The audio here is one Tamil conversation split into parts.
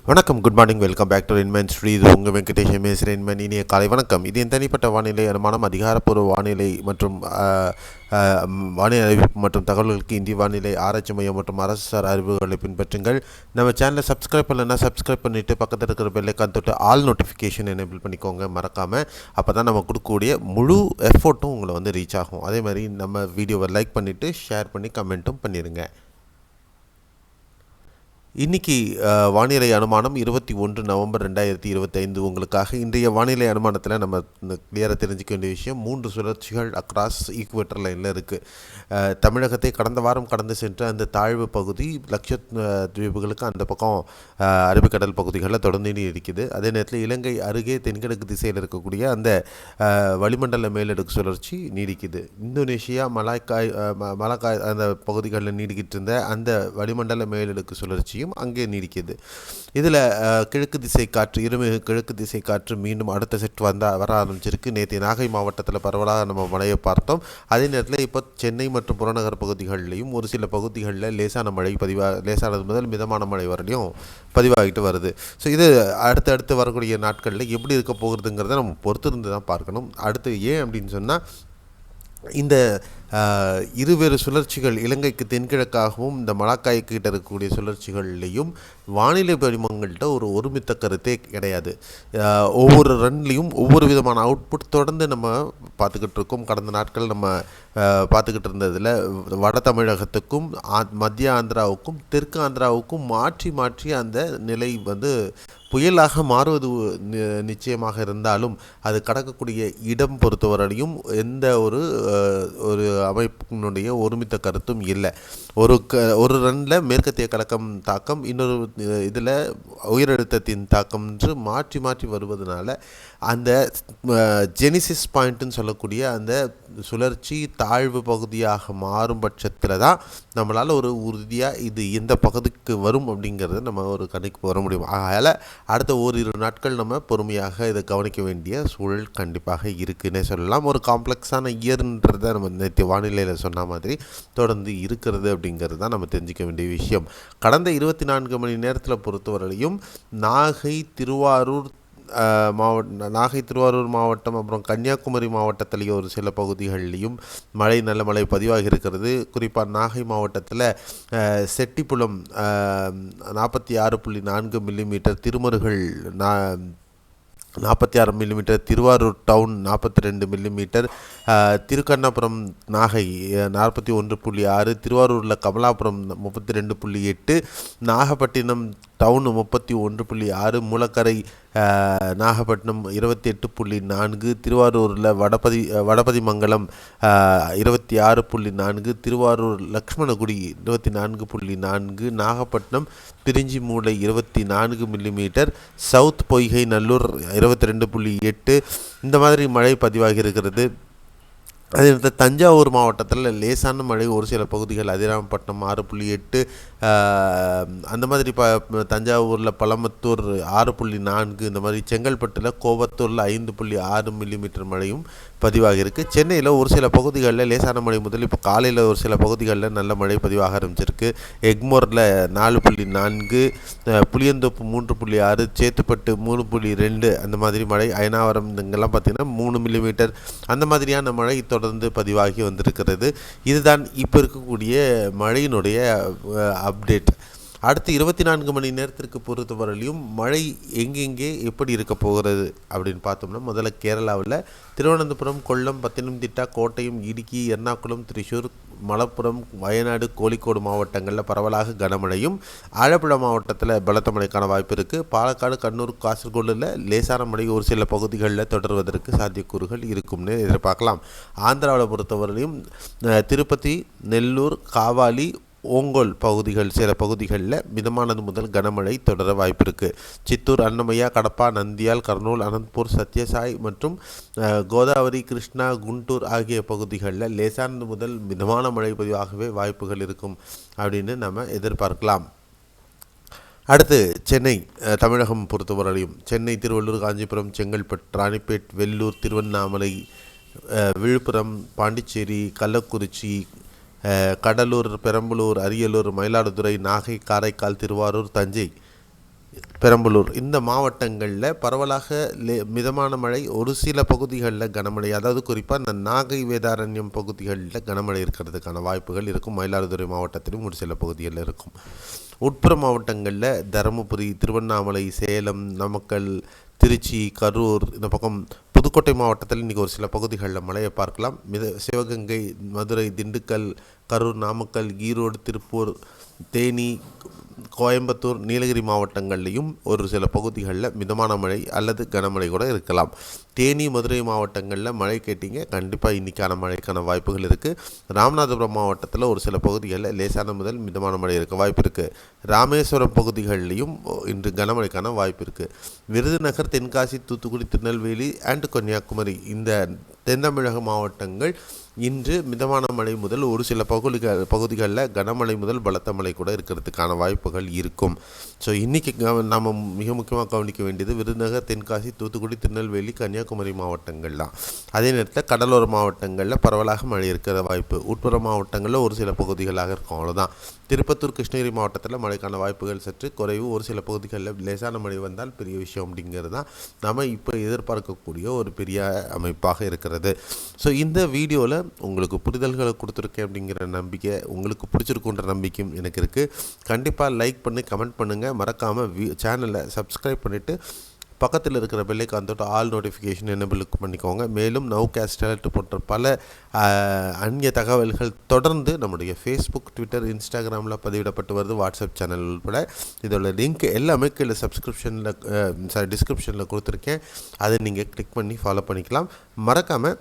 வணக்கம், good morning, welcome back to Rainman Sri. இது உங்கள் வெங்கடேஷ் எம்எஸ் ரெயின்மேன். இனிய காலை வணக்கம். இது என் தனிப்பட்ட வானிலை அனுமானம். அதிகாரப்பூர்வ வானிலை மற்றும் வானிலை அறிவிப்பு மற்றும் தகவல்களுக்கு இந்திய வானிலை ஆராய்ச்சி மையம் மற்றும் அரசார் அறிவுகளை பின்பற்றுங்கள். நம்ம சேனலை சப்ஸ்கிரைப் பண்ணலைன்னா சப்ஸ்கிரைப் பண்ணிவிட்டு பக்கத்தில் இருக்கிற பெல்லைக்கான் தொட்டு ஆல் நோட்டிஃபிகேஷன் எனேபிள் பண்ணிக்கோங்க மறக்காமல். அப்போ தான் நம்ம கொடுக்கக்கூடிய முழு எஃபோர்ட்டும் உங்களை ரீச் ஆகும். அதே மாதிரி நம்ம வீடியோவை லைக் பண்ணிவிட்டு ஷேர் பண்ணி கமெண்ட்டும் பண்ணிடுங்க. இன்றைக்கி வானிலை அனுமானம் 21 நவம்பர் 2025 உங்களுக்காக. இன்றைய வானிலை அனுமானத்தில் நம்ம கிளியராக தெரிஞ்சிக்க வேண்டிய விஷயம், 3 சுழற்சிகள் அக்ராஸ் ஈக்குவேட்டர் லைனில் இருக்குது. தமிழகத்தை கடந்த வாரம் கடந்து சென்ற அந்த தாழ்வு பகுதி லட்சத்தீவுகளுக்கு அந்த பக்கம் அரபிக்கடல் பகுதிகளில் தொடர்ந்து இருக்குது. அதே நேரத்தில் இலங்கை அருகே தென்கிழக்கு திசையில் இருக்கக்கூடிய அந்த வளிமண்டல மேலடுக்கு சுழற்சி நீடிக்குது. இந்தோனேஷியா மலாக்காய் அந்த பகுதிகளில் நீடிக்கிட்டு இருந்த அந்த வளிமண்டல மேலடுக்கு சுழற்சி அங்கே நீடிக்கிறது. இதில் கிழக்கு திசை காற்று, இருமிகு கிழக்கு திசை காற்று மீண்டும் அடுத்த செட் வர ஆரம்பிச்சிருக்கு. நேற்று நாகை மாவட்டத்தில் பரவலாக நம்ம மழையை பார்த்தோம். அதே நேரத்தில் இப்போ சென்னை மற்றும் புறநகர் பகுதிகளிலையும் ஒரு சில பகுதிகளில் லேசான மழை லேசானது முதல் மிதமான மழை வரையும் பதிவாகிட்டு வருது. ஸோ இது அடுத்தடுத்து வரக்கூடிய நாட்களில் எப்படி இருக்க போகிறதுங்கிறத நம்ம பொறுத்திருந்து தான் பார்க்கணும். அடுத்து ஏன் அப்படின்னு சொன்னால், இந்த இருவேறு சுழற்சிகள் இலங்கைக்கு தென்கிழக்காகவும் இந்த மலாக்காய்க்கு கிட்ட இருக்கக்கூடிய சுழற்சிகள்லேயும் வானிலை படிமங்கள்கிட்ட ஒருமித்த கருத்தே கிடையாது. ஒவ்வொரு ரன்லேயும் ஒவ்வொரு விதமான அவுட்புட் தொடர்ந்து நம்ம பார்த்துக்கிட்டு இருக்கோம். கடந்த நாட்கள் நம்ம பார்த்துக்கிட்டு இருந்ததில் வட தமிழகத்துக்கும் மத்திய ஆந்திராவுக்கும் தெற்கு ஆந்திராவுக்கும் மாற்றி மாற்றி அந்த நிலை புயலாக மாறுவது நிச்சயமாக இருந்தாலும் அது கடக்கக்கூடிய இடம் பொறுத்தவரையும் எந்த ஒரு அமைப்பினுடைய ஒருமித்த கருத்தும் இல்லை. ஒரு ரனில் மேற்கத்திய கலக்கம் தாக்கம், இன்னொரு இதில் உயரழுத்தத்தின் தாக்கம் என்று மாற்றி மாற்றி வருவதனால அந்த ஜெனிசிஸ் பாயிண்ட்டுன்னு சொல்லக்கூடிய அந்த சுழற்சி தாழ்வு பகுதியாக மாறும் பட்சத்தில் தான் நம்மளால் ஒரு உறுதியாக இது எந்த பகுதிக்கு வரும் அப்படிங்கிறத நம்ம ஒரு கணக்கு வர முடியும். அதனால் அடுத்த ஓரிரு நாட்கள் நம்ம பொறுமையாக இதை கவனிக்க வேண்டிய சூழல் கண்டிப்பாக இருக்குன்னே சொல்லலாம். ஒரு காம்ப்ளெக்ஸான இயர்ன்றதை நம்ம நேற்று வானிலையில் சொன்ன மாதிரி தொடர்ந்து இருக்கிறது அப்படிங்கிறது தான் நம்ம தெரிஞ்சிக்க வேண்டிய விஷயம். கடந்த 24 மணி நேரத்தில் பொறுத்தவரையிலையும் நாகை திருவாரூர் மாவட்டம் அப்புறம் கன்னியாகுமரி மாவட்டத்திலேயும் ஒரு சில பகுதிகளிலையும் நல்ல மழை பதிவாகி இருக்கிறது. குறிப்பாக நாகை மாவட்டத்தில் Chettipulam 46.4 millimetre, Thirumarugal 46 millimetre, Thiruvarur town 42 millimetre, Thirukkannapuram Nagai 41.6, திருவாரூரில் கமலாபுரம் 32.8, நாகப்பட்டினம் டவுன் 31.6, மூலக்கரை நாகப்பட்டினம் 28.4, திருவாரூரில் வடபதிமங்கலம் 26.4, திருவாரூர் லக்ஷ்மணகுடி 24.4, நாகப்பட்டினம் பிரிஞ்சிமூலை 24 மில்லிமீட்டர், சவுத் பொய்கை நல்லூர் 22.8 இந்த மாதிரி மழை பதிவாகி இருக்கிறது. அதே நேரத்தில் தஞ்சாவூர் மாவட்டத்தில் லேசான மழை ஒரு சில பகுதிகள், அதிராமப்பட்டினம் 6.8, அந்த மாதிரி தஞ்சாவூரில் பழமத்தூர் 6.4, இந்த மாதிரி செங்கல்பட்டில் கோவத்தூரில் 5.6 மில்லிமீட்டர் மழையும் பதிவாகி இருக்குது. சென்னையில் ஒரு சில பகுதிகளில் லேசான மழை முதல் இப்போ காலையில் ஒரு சில பகுதிகளில் நல்ல மழை பதிவாக ஆரம்பிச்சிருக்கு. எக்மோரில் 4.4, புளியந்தோப்பு 3.6, சேத்துப்பட்டு 3.2 அந்த மாதிரி மழை, அயனாவரம் இங்கெல்லாம் பார்த்திங்கன்னா 3 மில்லிமீட்டர் அந்த மாதிரியான மழை தொடர்ந்து பதிவாகி வந்திருக்கிறது. இதுதான் இப்போ இருக்கக்கூடிய மழையினுடைய அப்டேட். அடுத்து 24 மணி நேரத்திற்கு பொறுத்தவரையிலையும் மழை எங்கெங்கே எப்படி இருக்க போகிறது அப்படின்னு பார்த்தோம்னா, முதல்ல கேரளாவில் திருவனந்தபுரம், கொல்லம், பத்தனம்திட்டா, கோட்டயம், இடுக்கி, எர்ணாகுளம், திரிசூர், மலப்புரம், வயநாடு, கோழிக்கோடு மாவட்டங்களில் பரவலாக கனமழையும், ஆலப்புழா மாவட்டத்தில் பலத்த மழைக்கான வாய்ப்பு இருக்குது. பாலக்காடு, கண்ணூர், காசர்கோடில் லேசான மழை ஒரு சில பகுதிகளில் தொடர்வதற்கு சாத்தியக்கூறுகள் இருக்கும்னு எதிர்பார்க்கலாம். ஆந்திராவில் பொறுத்தவரையிலும் திருப்பதி, நெல்லூர், காவாலி, ஓங்கோல் பகுதிகள் சில பகுதிகளில் மிதமானது முதல் கனமழை தொடர வாய்ப்பு இருக்குது. சித்தூர், அன்னமய்யா, கடப்பா, நந்தியால், கர்னூல், அனந்த்பூர், சத்யசாய் மற்றும் கோதாவரி, கிருஷ்ணா, குண்டூர் ஆகிய பகுதிகளில் லேசானது முதல் மிதமான மழை பதிவாகவே வாய்ப்புகள் இருக்கும் அப்படின்னு நம்ம எதிர்பார்க்கலாம். அடுத்து சென்னை தமிழகம் பொறுத்தவரையும் சென்னை, திருவள்ளூர், காஞ்சிபுரம், செங்கல்பட்டு, ராணிப்பேட், வெள்ளூர், திருவண்ணாமலை, விழுப்புரம், பாண்டிச்சேரி, கள்ளக்குறிச்சி, கடலூர், பெரம்பலூர், அரியலூர், மயிலாடுதுறை, நாகை, காரைக்கால், திருவாரூர், தஞ்சை பெரம்பலூர் இந்த மாவட்டங்களில் பரவலாக மிதமான மழை, ஒரு சில பகுதிகளில் கனமழை, அதாவது குறிப்பாக இந்த நாகை வேதாரண்யம் பகுதிகளில் கனமழை இருக்கிறதுக்கான வாய்ப்புகள் இருக்கும். மயிலாடுதுறை மாவட்டத்திலும் ஒரு சில பகுதிகளில் இருக்கும். உட்புற மாவட்டங்களில் தருமபுரி, திருவண்ணாமலை, சேலம், நாமக்கல், திருச்சி, கரூர், இந்த பக்கம் புதுக்கோட்டை மாவட்டத்தில் இன்றைக்கி ஒரு சில பகுதிகளில் மழையை பார்க்கலாம். சிவகங்கை, மதுரை, திண்டுக்கல், கரூர், நாமக்கல், ஈரோடு, திருப்பூர், தேனி, கோயம்புத்தூர், நீலகிரி மாவட்டங்கள்லேயும் ஒரு சில பகுதிகளில் மிதமான மழை அல்லது கனமழை கூட இருக்கலாம். தேனி, மதுரை மாவட்டங்களில் மழை கேட்டிங்க, கண்டிப்பாக இன்றைக்கான மழைக்கான வாய்ப்புகள் இருக்குது. ராமநாதபுரம் மாவட்டத்தில் ஒரு சில பகுதிகளில் லேசான முதல் மிதமான மழை இருக்க வாய்ப்பு இருக்குது. ராமேஸ்வரம் பகுதிகளிலையும் இன்று கனமழைக்கான வாய்ப்பு இருக்குது. விருதுநகர், தென்காசி, தூத்துக்குடி, திருநெல்வேலி அண்ட் கன்னியாகுமரி இந்த தென் தமிழக மாவட்டங்கள் இன்று மிதமான மழை முதல் ஒரு சில பகுதிகளில் கனமழை முதல் பலத்த மழை கூட இருக்கிறதுக்கான வாய்ப்புகள் இருக்கும். ஸோ இன்றைக்கி நம்ம மிக முக்கியமாக கவனிக்க வேண்டியது விருதுநகர், தென்காசி, தூத்துக்குடி, திருநெல்வேலி, கன்னியாகுமரி மாவட்டங்கள் தான். அதே நேரத்தில் கடலோர மாவட்டங்களில் பரவலாக மழை இருக்கிற வாய்ப்பு, உட்புற மாவட்டங்களில் ஒரு சில பகுதிகளாக இருக்கும். அவ்வளோதான். திருப்பத்தூர், கிருஷ்ணகிரி மாவட்டத்தில் மழைக்கான வாய்ப்புகள் சற்று குறைவு. ஒரு சில பகுதிகளில் லேசான மழை வந்தால் பெரிய விஷயம் அப்படிங்கிறது தான் நம்ம இப்போ எதிர்பார்க்கக்கூடிய ஒரு பெரிய அமைப்பாக இருக்கிறது. ஸோ இந்த வீடியோவில் உங்களுக்கு புரிதல்களை கொடுத்துருக்கேன் அப்படிங்கிற நம்பிக்கை, உங்களுக்கு பிடிச்சிருக்குன்ற நம்பிக்கையும் எனக்கு இருக்குது. கண்டிப்பாக லைக் பண்ணி கமெண்ட் பண்ணுங்கள். மறக்காமல் சேனலை சப்ஸ்கிரைப் பண்ணிவிட்டு பக்கத்தில் இருக்கிற பெல்லைக்கான் தொட்டு ஆல் நோட்டிஃபிகேஷன் எனேபிள் பண்ணிக்கோங்க. மேலும் நவ்காஸ்ட் அலர்ட் போன்ற பல அந்நிய தகவல்கள் தொடர்ந்து நம்முடைய ஃபேஸ்புக், ட்விட்டர், இன்ஸ்டாகிராமில் பதிவிடப்பட்டு வருது, வாட்ஸ்அப் சேனல் உட்பட. இதோட லிங்க் எல்லாமே கீழே டிஸ்கிரிப்ஷனில் கொடுத்துருக்கேன். அதை நீங்கள் கிளிக் பண்ணி ஃபாலோ பண்ணிக்கலாம். மறக்காமல்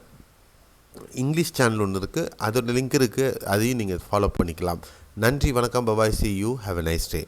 இங்கிலீஷ் சேனல் ஒன்று இருக்குது, அதோட லிங்க் இருக்குது, அதையும் நீங்கள் ஃபாலோ பண்ணிக்கலாம். நன்றி, வணக்கம், bye bye, see you, have a nice day.